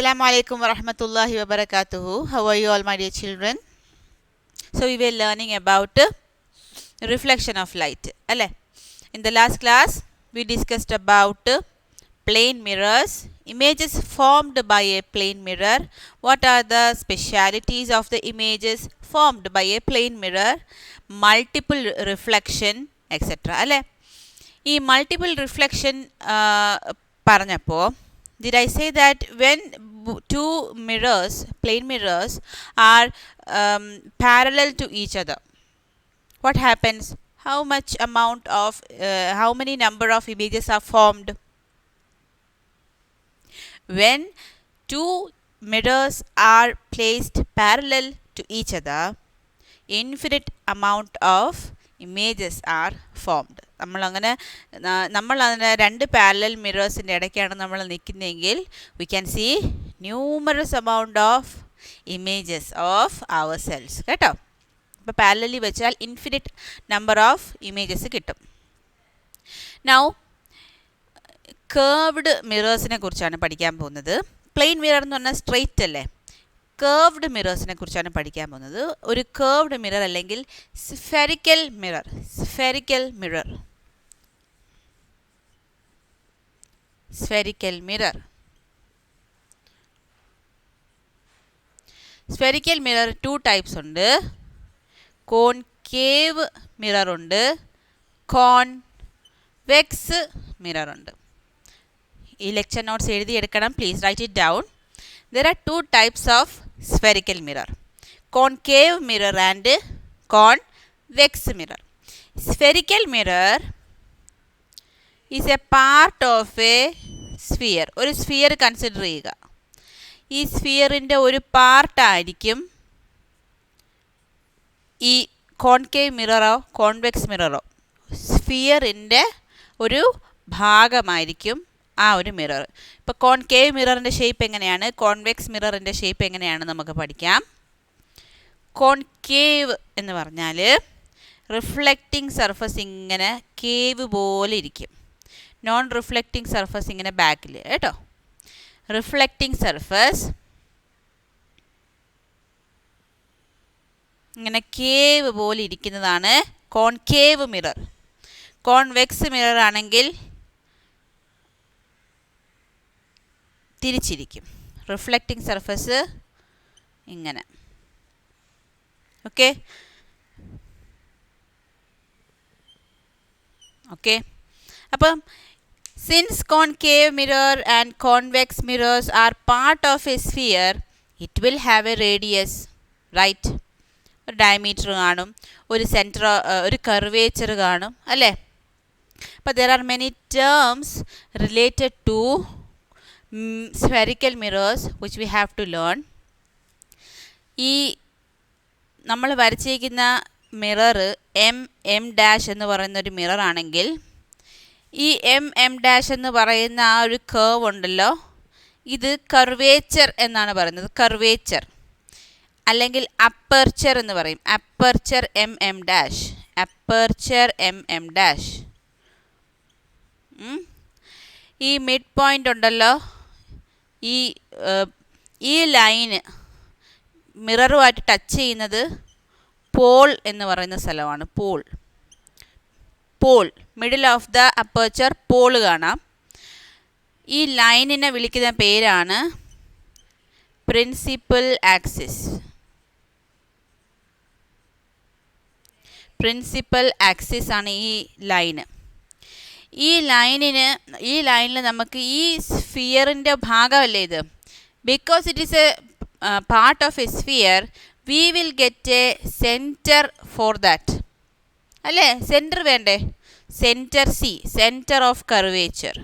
Assalamu alaikum wa rahmatullahi wa barakatuhu. How are you all, my dear children? So we were learning about reflection of light. In the last class, we discussed about plane mirrors, images formed by a plane mirror. What are the specialities of the images formed by a plane mirror? Multiple reflection, etc. ഈ multiple reflection പറഞ്ഞപ്പോൾ did I say that when two mirrors, plane mirrors, are parallel to each other, what happens? How many number of images are formed? When two mirrors are placed parallel to each other, infinite amount of images are formed. നമ്മൾ അതിന് രണ്ട് parallel മിറേഴ്സിൻ്റെ ഇടയ്ക്കാണ് നമ്മൾ നിൽക്കുന്നതെങ്കിൽ we can see numerous amount of images of ourselves. കേട്ടോ, അപ്പോൾ parallelly വെച്ചാൽ infinite number of images കിട്ടും. Now curved മിറേഴ്സിനെ കുറിച്ചാണ് പഠിക്കാൻ പോകുന്നത്. പ്ലെയിൻ മിറർ എന്ന് പറഞ്ഞാൽ സ്ട്രെയിറ്റ് അല്ലേ. കേർവ്ഡ് മിറേഴ്സിനെ കുറിച്ചാണ് പഠിക്കാൻ പോകുന്നത്. ഒരു കേർവ്ഡ് മിറർ അല്ലെങ്കിൽ spherical mirror. Spherical mirror spherical mirror two types ഉണ്ട്. കോൺകേവ് മിറർ ഉണ്ട്, കോൺവെക്സ് മിറർ ഉണ്ട്. ഈ ലെക്ചർ നോട്ട്സ് എഴുതിയെടുക്കണം. Please write it down. There are two types of spherical mirror, concave mirror and convex mirror. Spherical mirror is a part of a sphere. ഒരു sphere consider ചെയ്യുക. ഈ സ്ഫിയറിൻ്റെ ഒരു പാർട്ടായിരിക്കും ഈ concave മിററോ convex മിററോ. സ്ഫിയറിൻ്റെ ഒരു ഭാഗമായിരിക്കും ആ ഒരു മിറർ. ഇപ്പോൾ കോൺകേവ് മിററിൻ്റെ ഷേപ്പ് എങ്ങനെയാണ്, കോൺവെക്സ് മിററിൻ്റെ ഷേപ്പ് എങ്ങനെയാണ് നമുക്ക് പഠിക്കാം. കോൺകേവ് എന്ന് പറഞ്ഞാൽ റിഫ്ലക്റ്റിംഗ് സർഫസ് ഇങ്ങനെ കേവ് പോലെ ഇരിക്കും. നോൺ റിഫ്ലക്റ്റിംഗ് സർഫസ് ഇങ്ങനെ ബാക്കിൽ കേട്ടോ. റിഫ്ലക്റ്റിംഗ് സർഫസ് ഇങ്ങനെ കേവ് പോലെ ഇരിക്കുന്നതാണ് കോൺകേവ് മിറർ. കോൺവെക്സ് മിറർ ആണെങ്കിൽ തിരിച്ചിരിക്കും. റിഫ്ലക്റ്റിംഗ് സർഫസ് ഇങ്ങനെ. ഓക്കെ, അപ്പം since concave mirror and convex mirrors are part of a sphere, it will have a radius, right. ഒരു ഡയമീറ്റർ കാണും, ഒരു സെൻറ്റർ, ഒരു കർവേച്ചർ കാണും അല്ലേ. അപ്പോൾ there are many terms related to spherical mirrors which we have to learn. ഈ നമ്മൾ വരച്ചിരിക്കുന്ന mirror M dash എന്ന് പറയുന്ന ഒരു മിറർ ആണെങ്കിൽ ഈ എം ഡാഷ് എന്ന് പറയുന്ന ആ ഒരു കേർവ് ഉണ്ടല്ലോ, ഇത് കർവേച്ചർ എന്നാണ് പറയുന്നത്. കർവേച്ചർ അല്ലെങ്കിൽ അപ്പർച്ചർ എന്ന് പറയും. Aperture M dash, aperture M dash. ഈ മിഡ് പോയിൻ്റ് ഉണ്ടല്ലോ, ഈ ലൈന് മിററുമായിട്ട് ടച്ച് ചെയ്യുന്നത് പോൾ എന്ന് പറയുന്ന സ്ഥലമാണ്. Pole middle of the aperture pole കാണാം. ഈ ലൈനിനെ വിളിക്കുന്ന പേരാണ് പ്രിൻസിപ്പൽ ആക്സിസ്. പ്രിൻസിപ്പൽ ആക്സിസ് ആണ് ഈ ലൈന്. ഈ ലൈനിൽ നമുക്ക് ഈ സ്ഫിയറിൻ്റെ ഭാഗമല്ലേ ഇത്. Because it is A part of a sphere, V will get A centre for that അല്ലേ. സെൻറ്റർ വേണ്ടേ? Centre C, centre of curvature.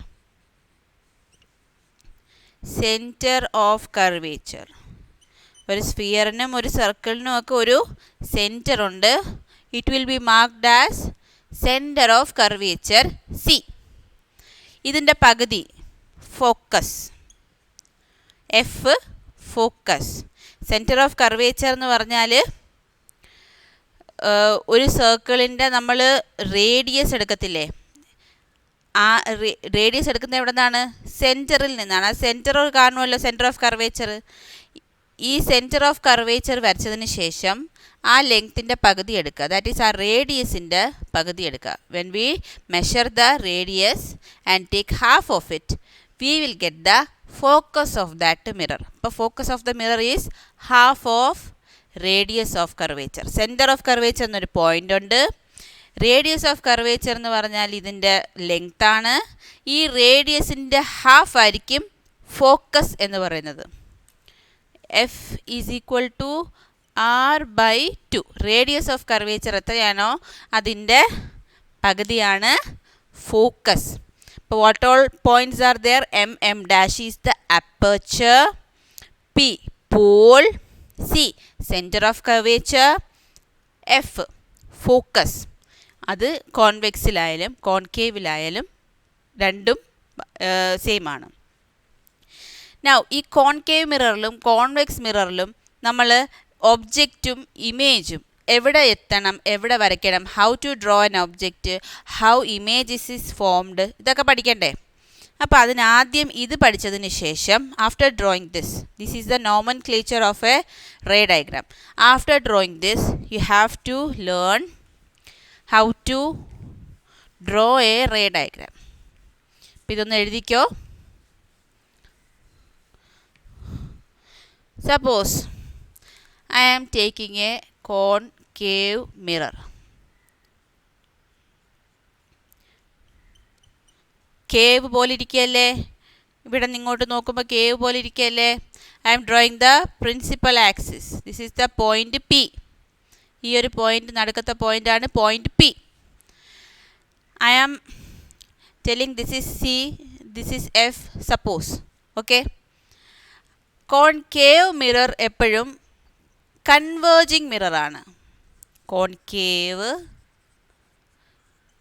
Centre of curvature. ഒരു സ്ഫിയറിനും ഒരു സർക്കിളിനും ഒക്കെ ഒരു സെൻറ്റർ ഉണ്ട്. It will be marked as centre of curvature C. ഇതിൻ്റെ പകുതി focus, F focus. Centre of curvature എന്ന് പറഞ്ഞാൽ ഒരു സർക്കിളിൻ്റെ നമ്മൾ റേഡിയസ് എടുക്കത്തില്ലേ, ആ റേഡിയസ് എടുക്കുന്നത് എവിടെ നിന്നാണ്? സെൻറ്ററിൽ നിന്നാണ്. ആ സെൻറ്റർ കാണുമല്ലോ, സെൻറ്റർ ഓഫ് കർവേച്ചർ. ഈ സെൻറ്റർ ഓഫ് കർവേച്ചർ വരച്ചതിന് ശേഷം ആ ലെങ്ത്തിൻ്റെ പകുതി എടുക്കുക. ദാറ്റ് ഈസ് ആ റേഡിയസിൻ്റെ പകുതി എടുക്കുക. When we measure the radius and take half of it, we will get the focus of that mirror. അപ്പോൾ focus of the mirror is half of radius of curvature. Centre of curvature എന്നൊരു point ഉണ്ട്. Radius of curvature എന്ന് പറഞ്ഞാൽ ഇതിൻ്റെ ലെങ്ത്താണ്. ഈ റേഡിയസിൻ്റെ half ആയിരിക്കും focus എന്ന് പറയുന്നത്. F is equal to r/2. Radius of curvature എത്രയാണോ അതിൻ്റെ പകുതിയാണ് ഫോക്കസ്. അപ്പോൾ what all points are there? M dash is the aperture, P pole, C centre of curvature, F focus. അത് കോൺവെക്സിലായാലും കോൺകേവിലായാലും രണ്ടും സെയിം ആണ്. നൗ ഈ കോൺകേവ് മിററിലും കോൺവെക്സ് മിററിലും നമ്മൾ ഒബ്ജക്റ്റും ഇമേജും എവിടെ എത്തണം, എവിടെ വരയ്ക്കണം, how to draw an object, how images is formed, ഇതൊക്കെ പഠിക്കണ്ടേ? അപ്പോൾ അതിനാദ്യം ഇത് പഠിച്ചതിന് ശേഷം after drawing this is the nomenclature of a ray diagram. After drawing this you have to learn how to draw a ray diagram. അപ്പോൾ ഇതൊന്ന് എഴുതിക്കോ. Suppose I am taking a concave mirror. Cave പോലെ ഇരിക്കുകയല്ലേ, ഇവിടെ നിങ്ങോട്ട് നോക്കുമ്പോൾ cave പോലെ ഇരിക്കുകയല്ലേ. I am drawing the principal axis. This is the point P. ഈ ഒരു പോയിന്റ് നടുക്കത്തെ പോയിൻ്റാണ് point P. I am telling this is C, this is F, suppose. Okay. Concave mirror എപ്പോഴും converging മിററാണ്. Concave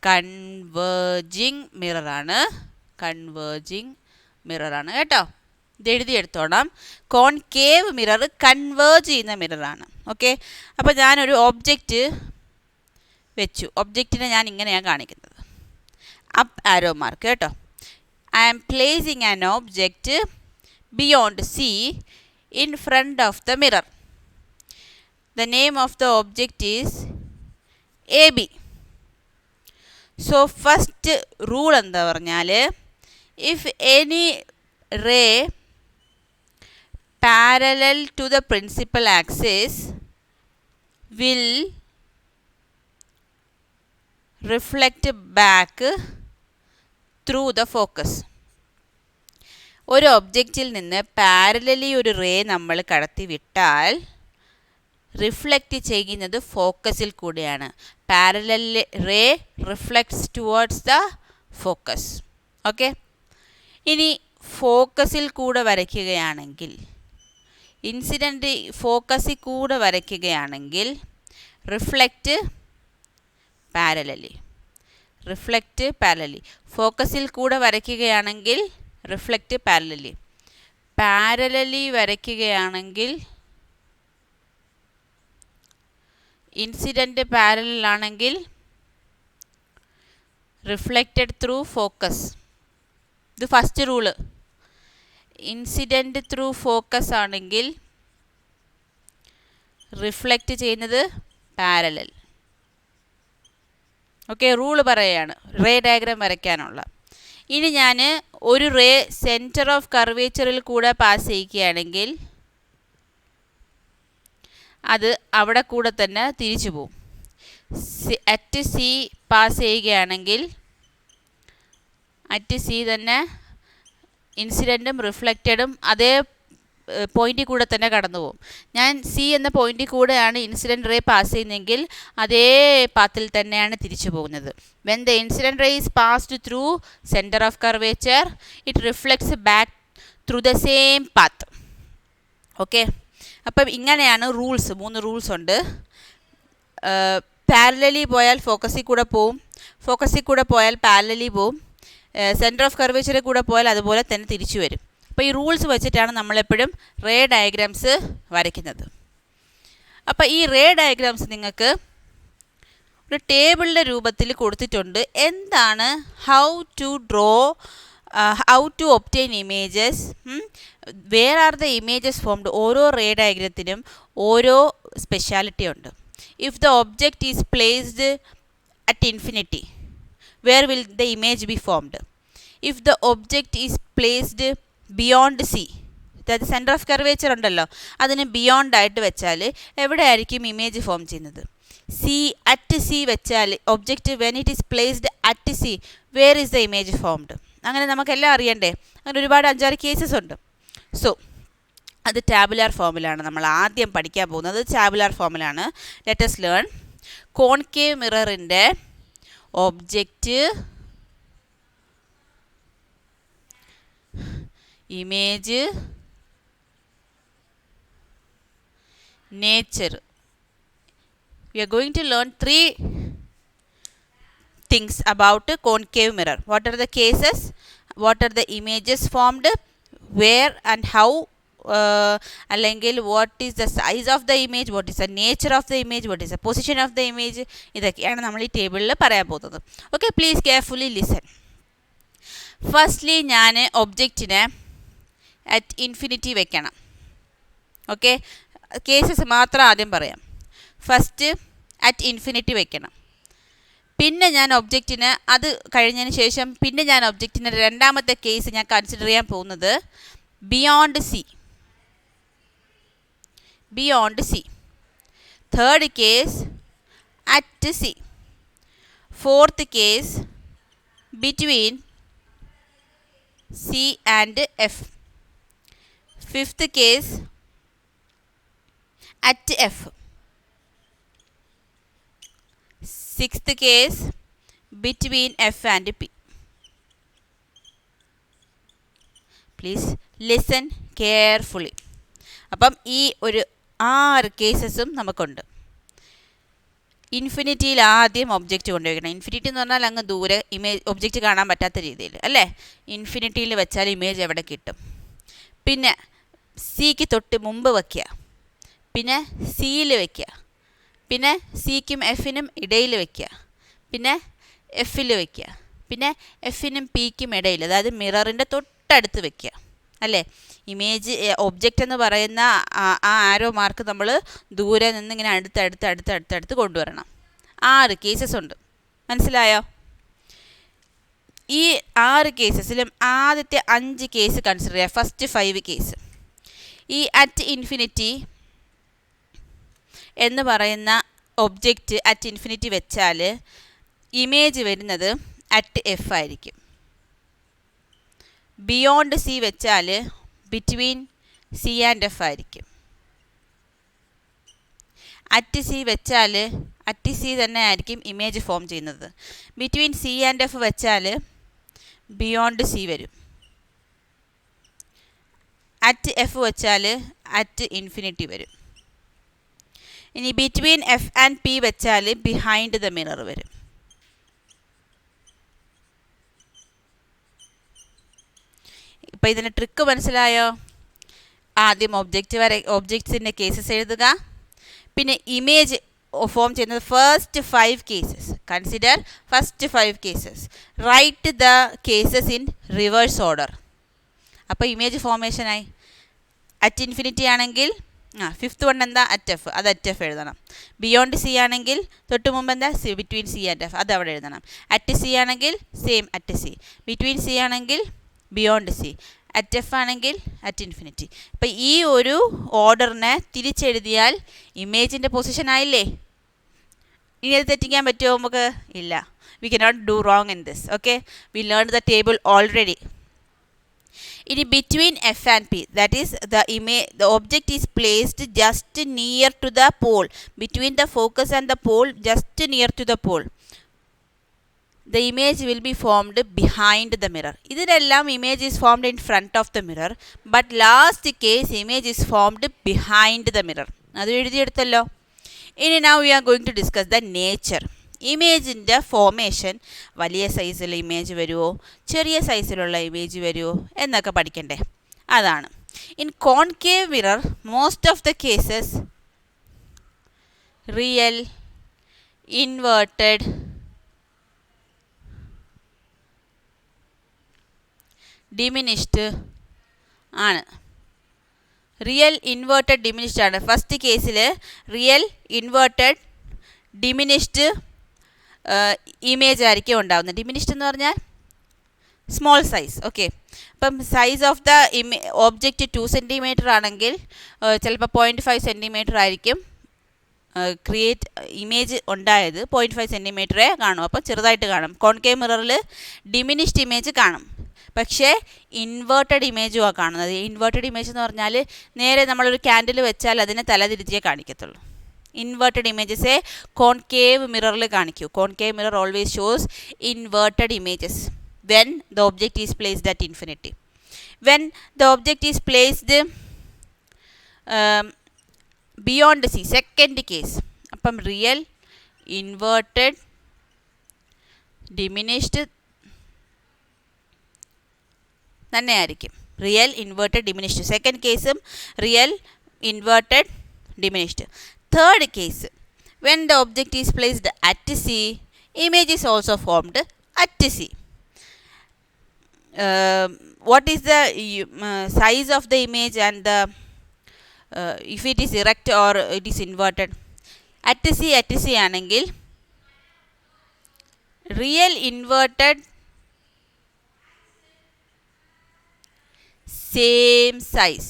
converging മിററാണ് കേട്ടോ. ഇത് എഴുതിയെടുത്തോണം. Concave mirror converge ചെയ്യുന്ന മിററാണ്. Okay. അപ്പോൾ ഞാനൊരു object വെച്ചു. ഒബ്ജക്റ്റിനെ ഞാൻ ഇങ്ങനെയാണ് കാണിക്കുന്നത്, അപ്പ് ആരോ മാർക്ക് കേട്ടോ. I am placing an object beyond C in front of the mirror. The name of the object is AB. So first rule എന്താ പറഞ്ഞാൽ, if any ray parallel to the principal axis will reflect back through the focus. ഒരു ഒബ്ജക്റ്റിൽ നിന്ന് parallelly ഒരു ray നമ്മൾ കടത്തി വിട്ടാൽ reflect ചെയ്യുന്നത് ഫോക്കസിൽ കൂടെയാണ്. Parallel ray reflects towards the focus. Okay. ഇനി ഫോക്കസിൽ കൂടെ വരയ്ക്കുകയാണെങ്കിൽ, ഇൻസിഡൻറ്റ് ഫോക്കസിൽ കൂടെ വരയ്ക്കുകയാണെങ്കിൽ റിഫ്ലക്റ്റ് പാരലലി. ഫോക്കസിൽ കൂടെ വരയ്ക്കുകയാണെങ്കിൽ റിഫ്ലക്റ്റ് പാരലലി വരയ്ക്കുകയാണെങ്കിൽ, ഇൻസിഡൻറ്റ് പാരലലാണെങ്കിൽ റിഫ്ലക്റ്റഡ് ത്രൂ ഫോക്കസ്. ഇത് first rule. Incident through focus ആണെങ്കിൽ റിഫ്ലക്റ്റ് ചെയ്യുന്നത് പാരലൽ. ഓക്കെ. റൂള് പറയുകയാണ് റേ ഡയഗ്രാം വരയ്ക്കാനുള്ള. ഇനി ഞാൻ ഒരു റേ സെൻറ്റർ ഓഫ് കർവേച്ചറിൽ കൂടെ പാസ് ചെയ്യിക്കുകയാണെങ്കിൽ അത് അവിടെ കൂടെ തന്നെ തിരിച്ചു പോവും. അറ്റ് സി പാസ് ചെയ്യുകയാണെങ്കിൽ അറ്റ് സി തന്നെ ഇൻസിഡൻറ്റും റിഫ്ലക്റ്റഡും അതേ പോയിൻറ്റിൽ കൂടെ തന്നെ കടന്നു പോകും. ഞാൻ സി എന്ന പോയിൻറ്റിൽ കൂടെയാണ് ഇൻസിഡൻറ്റ് റേ പാസ് ചെയ്യുന്നതെങ്കിൽ അതേ പാത്തിൽ തന്നെയാണ് തിരിച്ചു പോകുന്നത്. When the incident ray is passed through centre of curvature, it reflects back through the same path. Okay. അപ്പം ഇങ്ങനെയാണ് റൂൾസ്. 3 റൂൾസ് ഉണ്ട്. പാരലലി പോയാൽ ഫോക്കസിൽ കൂടെ പോവും, ഫോക്കസിൽ കൂടെ പോയാൽ പാരലലി പോവും, സെൻറ്റർ ഓഫ് കർവേച്ചറിൽ കൂടെ പോയാൽ അതുപോലെ തന്നെ തിരിച്ചു വരും. അപ്പോൾ ഈ റൂൾസ് വെച്ചിട്ടാണ് നമ്മളെപ്പോഴും റേ ഡയഗ്രാംസ് വരയ്ക്കുന്നത്. അപ്പോൾ ഈ റേ ഡയഗ്രാംസ് നിങ്ങൾക്ക് ഒരു ടേബിളിൻ്റെ രൂപത്തിൽ കൊടുത്തിട്ടുണ്ട്. എന്താണ് how to obtain images, where are the images formed. ഓരോ റേ ഡയഗ്രത്തിനും ഓരോ സ്പെഷ്യാലിറ്റി ഉണ്ട്. If the object is placed at infinity, where will the image be formed? If the object is placed beyond C, അതായത് centre of curvature ഉണ്ടല്ലോ, അതിന് beyond ആയിട്ട് വെച്ചാൽ എവിടെ ആയിരിക്കും ഇമേജ് ഫോം ചെയ്യുന്നത്? അറ്റ് സി വെച്ചാൽ object when it is placed at C, where is the image formed? അങ്ങനെ നമുക്കെല്ലാം അറിയണ്ടേ? അങ്ങനെ ഒരുപാട് 5-6 കേസസ് ഉണ്ട്. സോ അത് ടാബുലാർ ഫോമിലാണ് നമ്മൾ ആദ്യം പഠിക്കാൻ പോകുന്നത്. ടാബുലാർ ഫോമിലാണ്. Let us learn. കോൺകേവ് മിററിൻ്റെ object, image, nature. We are going to learn 3 things about concave mirror. What are the cases? What are the images formed? Where and how? അല്ലെങ്കിൽ what is the size of the image? What is the nature of the image? What is the position of the image? ഇതൊക്കെയാണ് നമ്മൾ ഈ ടേബിളിൽ പറയാൻ പോകുന്നത്. Okay, please carefully listen. Firstly ഞാൻ ഒബ്ജക്റ്റിനെ at infinity വെക്കണം. ഓക്കെ, കേസസ് മാത്രം ആദ്യം പറയാം. ഫസ്റ്റ് അറ്റ് ഇൻഫിനിറ്റി വെക്കണം. പിന്നെ ഞാൻ ഒബ്ജക്റ്റിന്, അത് കഴിഞ്ഞതിന് ശേഷം പിന്നെ ഞാൻ ഒബ്ജക്റ്റിന് രണ്ടാമത്തെ കേസ് ഞാൻ കൺസിഡർ ചെയ്യാൻ പോകുന്നത് beyond C. Third case at C. Fourth case between C and F. Fifth case at F. Sixth case between F and P. Please listen carefully. അപ്പം ഈ ഒരു 6 കേസസും നമുക്കുണ്ട്. ഇൻഫിനിറ്റിയിൽ ആദ്യം ഒബ്ജക്റ്റ് കൊണ്ടുവയ്ക്കണം. ഇൻഫിനിറ്റി എന്ന് പറഞ്ഞാൽ അങ്ങ് ദൂരെ ഇമേജ് ഒബ്ജക്റ്റ് കാണാൻ പറ്റാത്ത രീതിയിൽ അല്ലേ. ഇൻഫിനിറ്റിയിൽ വെച്ചാൽ ഇമേജ് എവിടെ കിട്ടും? പിന്നെ സിക്ക് തൊട്ട് മുമ്പ് വയ്ക്കുക, പിന്നെ സിയിൽ വയ്ക്കുക, പിന്നെ സിക്കും എഫിനും ഇടയിൽ വയ്ക്കുക, പിന്നെ എഫിൽ വയ്ക്കുക, പിന്നെ എഫിനും പിക്കും ഇടയിൽ, അതായത് മിററിൻ്റെ തൊട്ടടുത്ത് വയ്ക്കുക അല്ലേ. ഇമേജ് ഒബ്ജക്റ്റ് എന്ന് പറയുന്ന ആ ആരോ മാർക്ക് നമ്മൾ ദൂരെ നിന്ന് ഇങ്ങനെ അടുത്തടുത്ത് കൊണ്ടുവരണം. 6 കേസസ് ഉണ്ട്. മനസ്സിലായോ? ഈ 6 കേസസിലും ആദ്യത്തെ 5 കേസ് കൺസിഡർ ചെയ്യുക. First 5 case. ഈ അറ്റ് ഇൻഫിനിറ്റി എന്ന് പറയുന്ന ഒബ്ജക്റ്റ് അറ്റ് ഇൻഫിനിറ്റി വെച്ചാൽ ഇമേജ് വരുന്നത് അറ്റ് എഫ് ആയിരിക്കും. ബിയോണ്ട് സി വെച്ചാൽ ബിറ്റ്വീൻ സി ആൻഡ് എഫ് ആയിരിക്കും. അറ്റ് സി വെച്ചാൽ അറ്റ് സി തന്നെ ആയിരിക്കും ഇമേജ് ഫോം ചെയ്യുന്നത്. ബിറ്റ്വീൻ സി ആൻഡ് എഫ് വെച്ചാൽ ബിയോണ്ട് സി വരും. അറ്റ് എഫ് വെച്ചാൽ അറ്റ് ഇൻഫിനിറ്റി വരും. ഇനി ബിറ്റ്വീൻ എഫ് ആൻഡ് പി വെച്ചാൽ ബിഹൈൻഡ് ദ മിറർ വരും. ഇപ്പോൾ ഇതിന് ട്രിക്ക് മനസ്സിലായോ? ആദ്യം ഒബ്ജക്ട്സിൻ്റെ കേസസ് എഴുതുക, പിന്നെ ഇമേജ് ഫോം ചെയ്യുന്നത് first 5 cases. Consider first 5 cases. Write the cases in reverse order. അപ്പോൾ ഇമേജ് ഫോർമേഷനായി. അറ്റ് ഇൻഫിനിറ്റി ആണെങ്കിൽ ഫിഫ്ത്ത് വൺ എന്താ? അറ്റ് എഫ്, അത് അറ്റ് എഫ് എഴുതണം. ബിയോണ്ട് സി ആണെങ്കിൽ തൊട്ട് മുമ്പ് എന്താ? ബിറ്റ്വീൻ സി ആൻഡ് എഫ്, അത് അവിടെ എഴുതണം. അറ്റ് സി ആണെങ്കിൽ same at C. Between C ആണെങ്കിൽ ബിയോണ്ട് സി. അറ്റ് എഫ് ആണെങ്കിൽ അറ്റ് ഇൻഫിനിറ്റി. അപ്പോൾ ഈ ഒരു ഓർഡറിനെ തിരിച്ചെഴുതിയാൽ ഇമേജിൻ്റെ പൊസിഷൻ ആയില്ലേ? ഇനി അത് തെറ്റിക്കാൻ പറ്റുമോ നമുക്ക്? ഇല്ല. We cannot do wrong in this. Okay, we learn the table already. ഇനി between F and P, that is the object is placed just near to the pole, between the focus and the pole, just near to the pole. The image will be formed behind the mirror. ഇതിലെല്ലാം image is formed in front of the mirror, but last case image is formed behind the mirror. അത് എഴുതിയെടുത്തല്ലോ. ഇനി now we are going to discuss the nature. ഇമേജിൻ്റെ formation, വലിയ സൈസിലുള്ള image വരുമോ, ചെറിയ സൈസിലുള്ള image വരുമോ എന്നൊക്കെ പഠിക്കണ്ടേ? അതാണ്. In concave mirror most of the cases real inverted diminished ആണ്. റിയൽ ഇൻവേർട്ടഡ് ഡിമിനിഷ്ഡ് ആണ്. ഫസ്റ്റ് കേസിൽ റിയൽ ഇൻവേർട്ടഡ് ഡിമിനിഷ്ഡ് ഇമേജ് ആയിരിക്കും ഉണ്ടാകുന്നത്. ഡിമിനിഷ്ഡ് എന്ന് പറഞ്ഞാൽ സ്മോൾ സൈസ്. ഓക്കെ, അപ്പം size of the object 2 centimetre ആണെങ്കിൽ ചിലപ്പോൾ 0.5 സെൻറ്റിമീറ്റർ ആയിരിക്കും ഇമേജ് ഉണ്ടായത്. 0.5 സെൻറ്റിമീറ്ററേ കാണും, അപ്പം ചെറുതായിട്ട് കാണും. കോൺകേവ് മിററിൽ ഡിമിനിഷ്ഡ് ഇമേജ് കാണും, പക്ഷേ ഇൻവേർട്ടഡ് ഇമേജുമാണ് കാണുന്നത്. ഇൻവേർട്ടഡ് ഇമേജ് എന്ന് പറഞ്ഞാൽ നേരെ നമ്മളൊരു ക്യാൻഡിൽ വെച്ചാൽ അതിനെ തലതിരിച്ചേ കാണിക്കത്തുള്ളൂ. ഇൻവേർട്ടഡ് ഇമേജസെ കോൺകേവ് മിററിൽ കാണിക്കൂ. Concave mirror always shows inverted images when the object is placed at infinity. When the object is placed beyond C, second case, അപ്പം റിയൽ ഇൻവേർട്ടഡ് ഡിമിനിഷ്ഡ് തന്നെയായിരിക്കും. റിയൽ ഇൻവേർട്ടഡ് ഡിമിനിഷ്ഡ് സെക്കൻഡ് കേസും real inverted diminished. Third case, when the object is placed at C, image is also formed at C. What is the size of the image and the if it is erect or it is inverted? At C ആണെങ്കിൽ real inverted same size.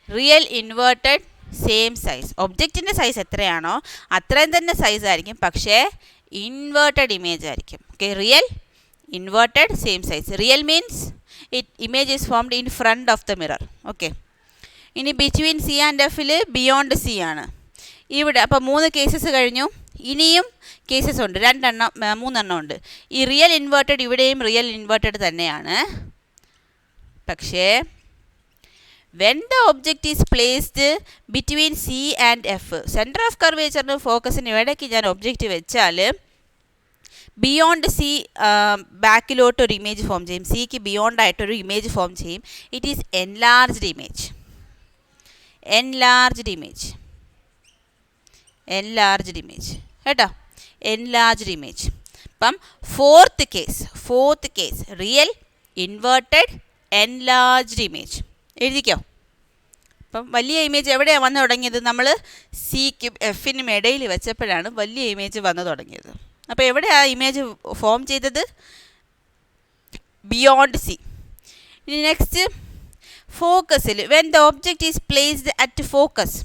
Real inverted same size. ഒബ്ജക്റ്റിൻ്റെ size എത്രയാണോ അത്രയും തന്നെ size ആയിരിക്കും, പക്ഷേ inverted image ആയിരിക്കും. Okay, real inverted same size. Real means image is formed in front of the mirror. Okay, ഇനി between C and F beyond C ആണ് ഇവിടെ. അപ്പോൾ 3 കേസസ് കഴിഞ്ഞു. ഇനിയും കേസസ് ഉണ്ട്, 3 ഉണ്ട്. ഈ റിയൽ ഇൻവേർട്ടഡ് ഇവിടെയും റിയൽ ഇൻവേർട്ടഡ് തന്നെയാണ്, പക്ഷേ when the object is placed between C and F, centre of കർവേച്ചറിന് ഫോക്കസിന് ഇടയ്ക്ക് ഞാൻ ഒബ്ജക്റ്റ് വെച്ചാൽ ബിയോണ്ട് സി ബാക്കിലോട്ടൊരു ഇമേജ് ഫോം ചെയ്യും. സിക്ക് ബിയോണ്ട് ആയിട്ടൊരു ഇമേജ് ഫോം ചെയ്യും. It is enlarged image. Enlarged image കേട്ടോ, എൻലാർജ്ഡ് ഇമേജ്. അപ്പം fourth case real inverted enlarged image എഴുതിക്കോ. അപ്പം വലിയ ഇമേജ് എവിടെയാണ് വന്നു തുടങ്ങിയത്? നമ്മൾ സിക്കും എഫിനും ഇടയിൽ വെച്ചപ്പോഴാണ് വലിയ ഇമേജ് വന്നു തുടങ്ങിയത്. അപ്പോൾ എവിടെയാണ് ഇമേജ് ഫോം ചെയ്തത്? Beyond C. ഇനി നെക്സ്റ്റ് ഫോക്കസിൽ, when the object is placed at focus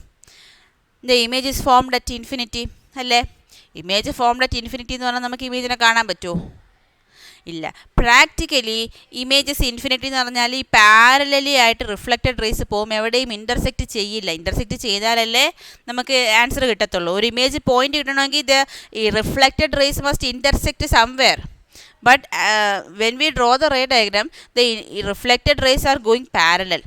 the image is formed at infinity. അല്ലേ, ഇമേജ് ഫോംഡ് അറ്റ് ഇൻഫിനിറ്റി എന്ന് പറഞ്ഞാൽ നമുക്ക് ഇമേജിനെ കാണാൻ പറ്റുമോ? ഇല്ല. പ്രാക്ടിക്കലി ഇമേജസ് ഇൻഫിനിറ്റി എന്ന് പറഞ്ഞാൽ ഈ പാരലലി ആയിട്ട് റിഫ്ലക്റ്റഡ് റേസ് പോകും, എവിടെയും ഇൻ്റർസെക്റ്റ് ചെയ്യില്ല. ഇൻ്റർസെക്റ്റ് ചെയ്താലല്ലേ നമുക്ക് ആൻസർ കിട്ടത്തുള്ളൂ. ഒരു ഇമേജ് പോയിന്റ് കിട്ടണമെങ്കിൽ ഈ reflected rays must intersect somewhere. But when we draw the ray diagram the reflected rays are going parallel.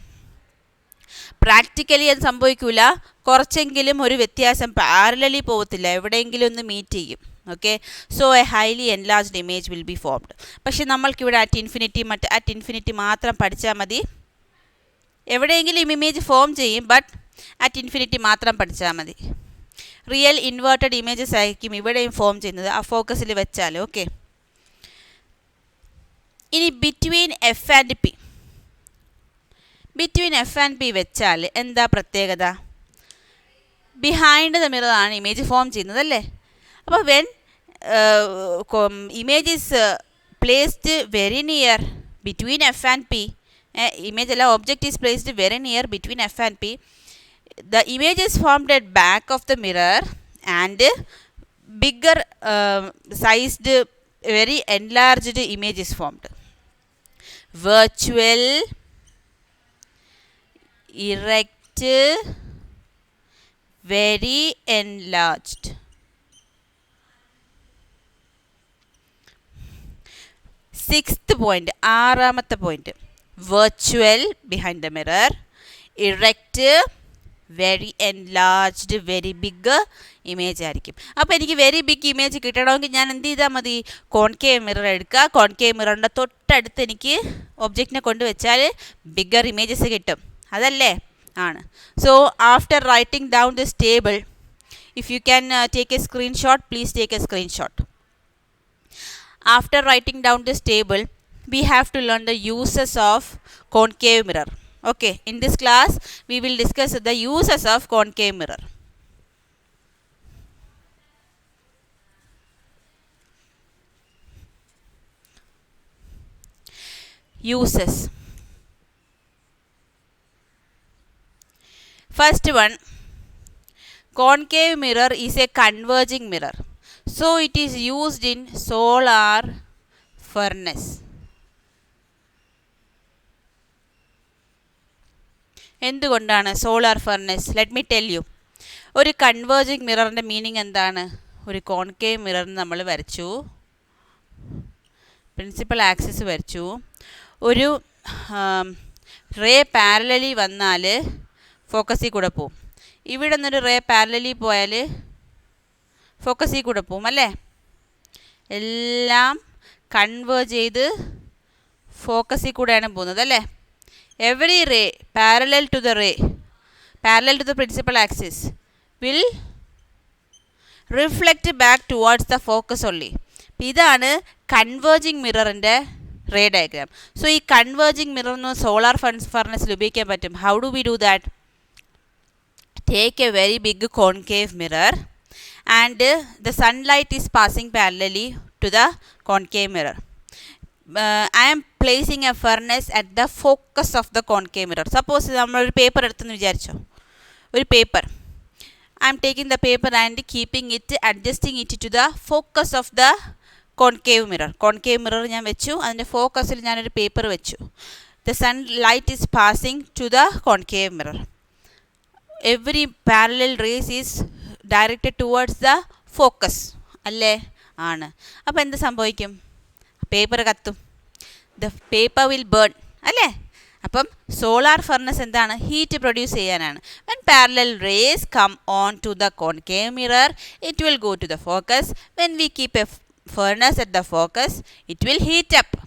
Practically അത് സംഭവിക്കില്ല, കുറച്ചെങ്കിലും ഒരു വ്യത്യാസം, പാരലലി പോകത്തില്ല, എവിടെയെങ്കിലും ഒന്ന് മീറ്റ് ചെയ്യും. Okay, so A highly enlarged image will be formed. പക്ഷെ നമ്മൾക്കിവിടെ അറ്റ് ഇൻഫിനിറ്റി മാത്രം പഠിച്ചാൽ മതി. എവിടെയെങ്കിലും ഇമേജ് ഫോം ചെയ്യും, ബട്ട് അറ്റ് ഇൻഫിനിറ്റി മാത്രം പഠിച്ചാൽ മതി. റിയൽ ഇൻവേർട്ടഡ് ഇമേജസ് ആയിരിക്കും ഇവിടെയും ഫോം ചെയ്യുന്നത്, ആ ഫോക്കസിൽ വെച്ചാൽ. ഓക്കെ, ഇനി ബിറ്റ്വീൻ എഫ് ആൻഡ് പി വെച്ചാൽ എന്താ പ്രത്യേകത? ബിഹൈൻഡ് ദ മിറർ ആണ് ഇമേജ് ഫോം ചെയ്യുന്നത് അല്ലേ. അപ്പോൾ when image is placed very near between F and P, image അല്ല, object is placed very near between F and P, the image is formed at back of the mirror and bigger sized very enlarged image is formed. Virtual erect very enlarged. Sixth point, ആറാമത്തെ പോയിന്റ്, virtual behind the mirror, erect very enlarged very big image ആയിരിക്കും. അപ്പോൾ എനിക്ക് very big image കിട്ടണമെങ്കിൽ ഞാൻ എന്ത് ചെയ്താൽ മതി? കോൺകേവ് മിറർ എടുക്കുക. കോൺകേവ് മിററിൻ്റെ തൊട്ടടുത്ത് എനിക്ക് ഒബ്ജക്റ്റിനെ കൊണ്ടുവച്ചാൽ ബിഗ്ഗർ ഇമേജസ് കിട്ടും. അതല്ലേ? ആണ്. So after writing down this table, If you can take a screenshot, please take a screenshot. After writing down this table, we have to learn the uses of concave mirror. Okay, in this class we will discuss the uses of concave mirror. Uses. First one, concave mirror is a converging mirror. So it is used in solar furnace. എന്തുകൊണ്ടാണ് solar furnace? Let me tell you. ഒരു converging മിററിൻ്റെ meaning എന്താണ്? ഒരു concave മിററിന് നമ്മൾ വരച്ചു, principal axis വരച്ചു, ഒരു ray parallelly വന്നാൽ ഫോക്കസിൽ കൂടെ പോവും. ഇവിടെ നിന്നൊരു റേ പാരലലി പോയാൽ ഫോക്കസിൽ കൂടെ പോവും അല്ലേ? എല്ലാം കൺവേർജ് ചെയ്ത് ഫോക്കസിൽ കൂടെയാണ് പോകുന്നത് അല്ലേ? Every ray parallel to the principal axis will reflect back towards the focus only. ഇതാണ് കൺവേർജിങ് മിററിൻ്റെ റേ ഡയഗ്രാം. സോ ഈ കൺവേർജിങ് മിററിന് സോളാർ ഫർണസിൽ ഉപയോഗിക്കാൻ പറ്റും. How do we do that? Take a very big concave mirror and the sunlight is passing parallelly to the concave mirror. I am placing a furnace at the focus of the concave mirror. Suppose നമ്മളൊരു paper എടുത്തെന്ന് വിചാരിച്ചോ, ഒരു paper. I am taking the paper and keeping it, adjusting it to the focus of the concave mirror. Concave mirror ഞാൻ വെച്ചു, അതിൻ്റെ ഫോക്കസിൽ ഞാനൊരു paper വെച്ചു. The sunlight is passing to the concave mirror. Every parallel rays is directed towards the focus അല്ലേ? ആണ്. അപ്പോൾ എന്ത് സംഭവിക്കും? പേപ്പർ കത്തും. ദ പേപ്പർ വിൽ ബേൺ അല്ലേ? അപ്പം സോളാർ ഫർണസ് എന്താണ്? ഹീറ്റ് പ്രൊഡ്യൂസ് ചെയ്യാനാണ്. When parallel rays come on to the concave mirror, it will go to the focus. When we keep a furnace at the focus, it will heat up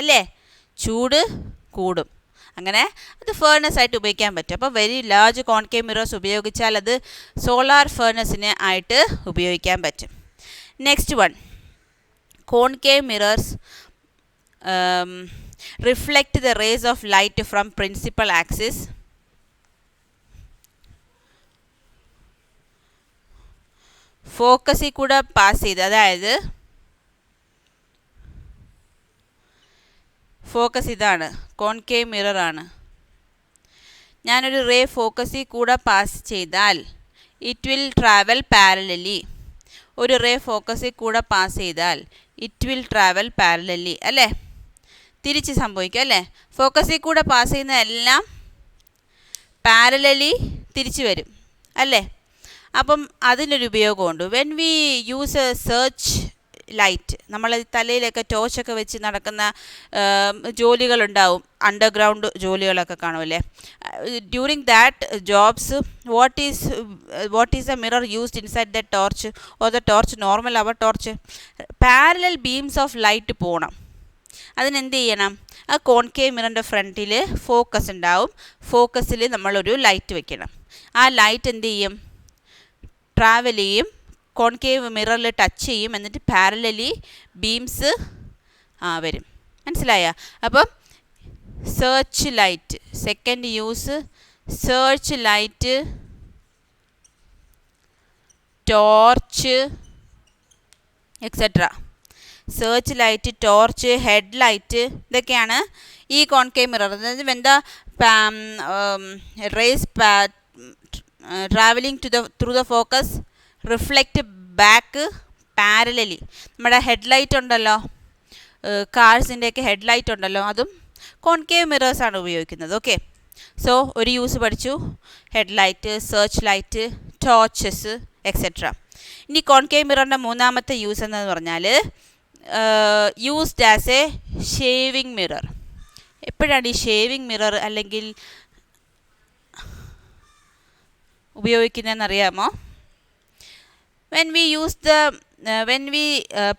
അല്ലേ? ചൂട് കൂടും. അങ്ങനെ അത് furnace ആയിട്ട് ഉപയോഗിക്കാൻ പറ്റും. അപ്പോൾ വെരി ലാർജ് കോൺകേവ് മിറേഴ്സ് ഉപയോഗിച്ചാൽ അത് സോളാർ ഫേർണസിന് ആയിട്ട് ഉപയോഗിക്കാൻ പറ്റും. Next one, concave mirrors reflect the rays of light from principal axis ഫോക്കസിൽ കൂടെ പാസ് ചെയ്ത്, അതായത് ഫോക്കസ് ഇതാണ്, കോൺകേവ് മിറർ ആണ്. ഞാനൊരു റേ ഫോക്കസിൽ കൂടെ പാസ് ചെയ്താൽ ഇറ്റ് വിൽ ട്രാവൽ പാരലലി. ഒരു റേ ഫോക്കസിൽ കൂടെ പാസ് ചെയ്താൽ ഇറ്റ് വിൽ ട്രാവൽ പാരലലി അല്ലേ? തിരിച്ച് സംഭവിക്കും അല്ലേ? ഫോക്കസിൽ കൂടെ പാസ് ചെയ്യുന്ന എല്ലാം പാരലലി തിരിച്ചു വരും അല്ലേ? അപ്പം അതിനൊരു ഉപയോഗമുണ്ട്. When we use a search light, നമ്മൾ തലയിലൊക്കെ ടോർച്ചൊക്കെ വെച്ച് നടക്കുന്ന ജോലികളുണ്ടാവും, അണ്ടർഗ്രൗണ്ട് ജോലികളൊക്കെ കാണുമല്ലേ? During that jobs what is a mirror used inside the torch or the torch normal our torch? Parallel beams of light പോകണം. അതിനെന്ത് ചെയ്യണം? ആ കോൺകേവ് മിററിൻ്റെ ഫ്രണ്ടിൽ ഫോക്കസ് ഉണ്ടാവും. ഫോക്കസിൽ നമ്മളൊരു ലൈറ്റ് വെക്കണം. ആ ലൈറ്റ് എന്ത് ചെയ്യും? ട്രാവൽ ചെയ്യും, കോൺകേവ് മിററിൽ ടച്ച് ചെയ്യും, എന്നിട്ട് പാരലലി ബീംസ് വരും. മനസ്സിലായ? അപ്പം search light, second use search light, torch etcetera. Search light, torch, head light, ഇതൊക്കെയാണ് ഈ കോൺകേവ് മിറർ. അതായത് when the race travelling through the focus reflect back parallelly. നമ്മുടെ ഹെഡ്ലൈറ്റ് ഉണ്ടല്ലോ, കാർസിൻ്റെയൊക്കെ ഹെഡ്ലൈറ്റ് ഉണ്ടല്ലോ, അതും കോൺകേവ് മിറേഴ്സാണ് ഉപയോഗിക്കുന്നത്. ഓക്കെ, സോ ഒരു യൂസ് പഠിച്ചു, headlight, search light, torches etcetera. ഇനി കോൺകേവ് മിററിൻ്റെ മൂന്നാമത്തെ യൂസ് എന്ന് പറഞ്ഞാൽ used as A shaving mirror. എപ്പോഴാണ് ഈ ഷേവിങ് മിറർ അല്ലെങ്കിൽ ഉപയോഗിക്കുന്നതെന്ന് അറിയാമോ? when we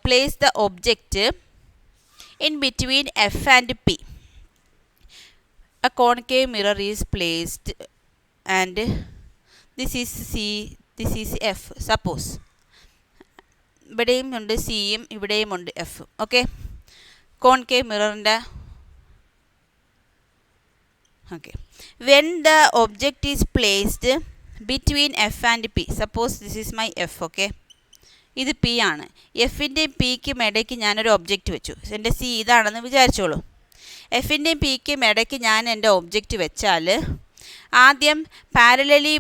place the object in between F and P, a concave mirror is placed and this is C this is F. Suppose ഇവിടെയും ഉണ്ട് സിയും ഇവിടെയും ഉണ്ട് എഫ്. ഓക്കെ, കോൺകേവ് മിററിൻ്റെ okay. When the object is placed between F and P, suppose this is my F. Okay, ഇത് P ആണ്. എഫിൻ്റെയും പിക്കും ഇടയ്ക്ക് ഞാനൊരു ഒബ്ജക്റ്റ് വെച്ചു. എൻ്റെ സി ഇതാണെന്ന് വിചാരിച്ചോളൂ. എഫിൻ്റെയും പിക്കും ഇടയ്ക്ക് ഞാൻ എൻ്റെ ഒബ്ജക്റ്റ് വെച്ചാൽ ആദ്യം പാരലലി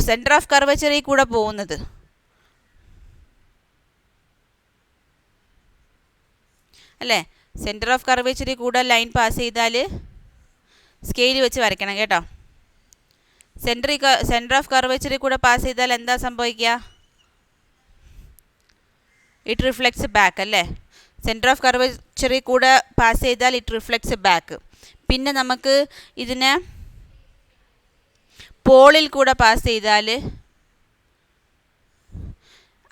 സെൻറ്റർ ഓഫ് കർവേച്ചറിൽ കൂടെ പോകുന്നത് അല്ലേ, സെൻറ്റർ ഓഫ് കർവേച്ചറിൽ കൂടെ ലൈൻ പാസ് ചെയ്താൽ സ്കെയിൽ വെച്ച് വരയ്ക്കണം കേട്ടോ. സെൻറ്റർ ഓഫ് കർവേച്ചറിൽ കൂടെ പാസ് ചെയ്താൽ എന്താ സംഭവിക്കുക? ഇറ്റ് റിഫ്ലെക്ട്സ് ബാക്ക് അല്ലേ. സെൻറ്റർ ഓഫ് കർവേച്ചറിൽ കൂടെ പാസ് ചെയ്താൽ ഇറ്റ് റിഫ്ലെക്ട്സ് ബാക്ക്. പിന്നെ നമുക്ക് ഇതിനെ പോളിൽ കൂടെ പാസ് ചെയ്താൽ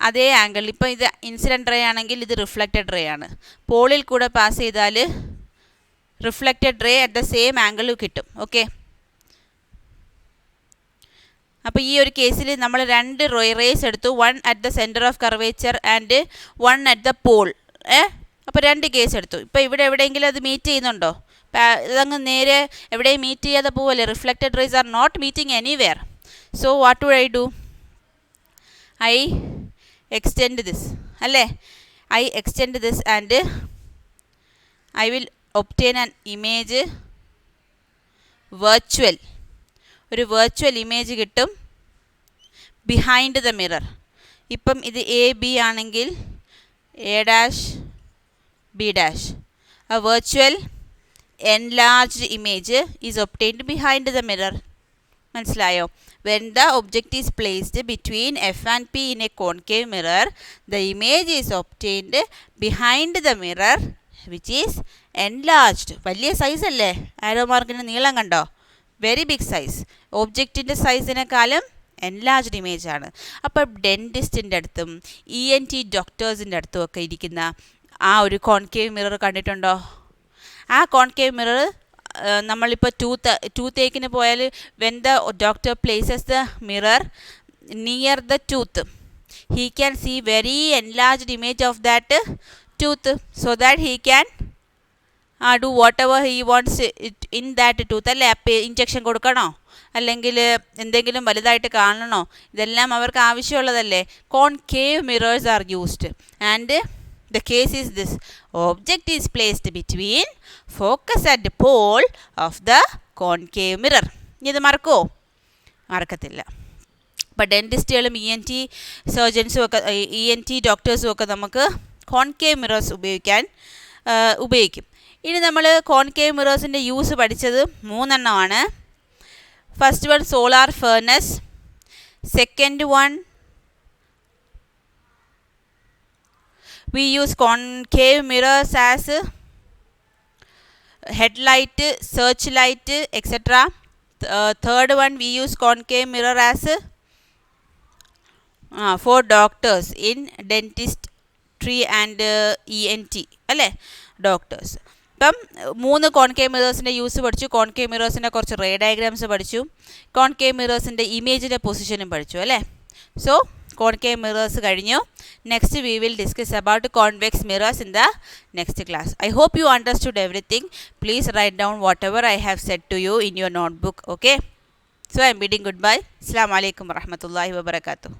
അതേ ആംഗിൾ, ഇപ്പോൾ ഇത് ഇൻസിഡൻറ്റ് റേ ആണെങ്കിൽ ഇത് റിഫ്ലക്റ്റഡ് റേ ആണ്. പോളിൽ കൂടെ പാസ് ചെയ്താൽ reflected ray at the same angle കിട്ടും. ഓക്കെ, അപ്പോൾ ഈ ഒരു കേസിൽ നമ്മൾ രണ്ട് റേസ് എടുത്തു, one at the centre of curvature and one at the pole. അപ്പോൾ രണ്ട് കേസ് എടുത്തു. ഇപ്പോൾ ഇവിടെ എവിടെയെങ്കിലും അത് മീറ്റ് ചെയ്യുന്നുണ്ടോ? ഇതങ്ങ് നേരെ എവിടെയും മീറ്റ് ചെയ്യാതെ പോവല്ലേ. Reflected rays are not meeting anywhere. So what do I do? I extend this അല്ലേ. I extend this and I will obtain an image virtual. ഒരു വെർച്വൽ ഇമേജ് കിട്ടും ബിഹൈൻഡ് ദ മിറർ. ഇപ്പം ഇത് എ ബി ആണെങ്കിൽ A dash B dash. A virtual enlarged image is obtained behind the mirror. മനസ്സിലായോ? When the object is placed between F and P in a concave mirror, the image is obtained behind the mirror which is enlarged. വലിയ size അല്ലേ? Arrow മാർക്കിൻ്റെ നീളം കണ്ടോ? Very big size. ഒബ്ജക്റ്റിൻ്റെ സൈസിനെക്കാളും enlarged image ആണ്. അപ്പോൾ ഡെൻറ്റിസ്റ്റിൻ്റെ അടുത്തും ENT ഡോക്ടേഴ്സിൻ്റെ അടുത്തും ഒക്കെ ഇരിക്കുന്ന ആ ഒരു കോൺകേവ് മിറർ കണ്ടിട്ടുണ്ടോ? ആ കോൺകേവ് മിറർ നമ്മളിപ്പോൾ ടൂത്ത് ഏക്കിന് പോയാൽ when the doctor places the mirror near the tooth, he can see very enlarged image of that tooth so that he can do whatever he wants in that tooth അല്ലേ. Injection കൊടുക്കണോ അല്ലെങ്കിൽ എന്തെങ്കിലും വലുതായിട്ട് കാണണോ, ഇതെല്ലാം അവർക്ക് ആവശ്യമുള്ളതല്ലേ. Concave mirrors are used and the case is this: object is placed between focus and pole of the concave mirror. ഇത് മറക്കോ? മറക്കത്തില്ല. അപ്പോൾ ഡെൻറ്റിസ്റ്റുകളും ENT സർജൻസും ഒക്കെ ENT ഡോക്ടേഴ്സും ഒക്കെ നമുക്ക് കോൺകേവ് മിറേഴ്സ് ഉപയോഗിക്കും. ഇനി നമ്മൾ കോൺകേവ് മിറേഴ്സിൻ്റെ യൂസ് പഠിച്ചത് 3 എണ്ണമാണ്. First one solar furnace, second one we use concave mirrors as headlight, searchlight, etc. Third one we use concave mirror as for doctors in dentistry and ENT അല്ലേ, doctors. ഇപ്പം 3 concave മിറേഴ്സിൻ്റെ use പഠിച്ചു. Concave മിറേഴ്സിൻ്റെ കുറച്ച് ray diagrams പഠിച്ചു. Concave മിറേഴ്സിൻ്റെ ഇമേജിൻ്റെ പൊസിഷനും പഠിച്ചു അല്ലേ. So concave mirrors കഴിഞ്ഞു. Next we will discuss about convex mirrors in the next class. I hope you understood everything. Please write down whatever I have said to you in your notebook. Okay, so I am bidding goodbye. Assalamu alaikum warahmatullahi wabarakatuh.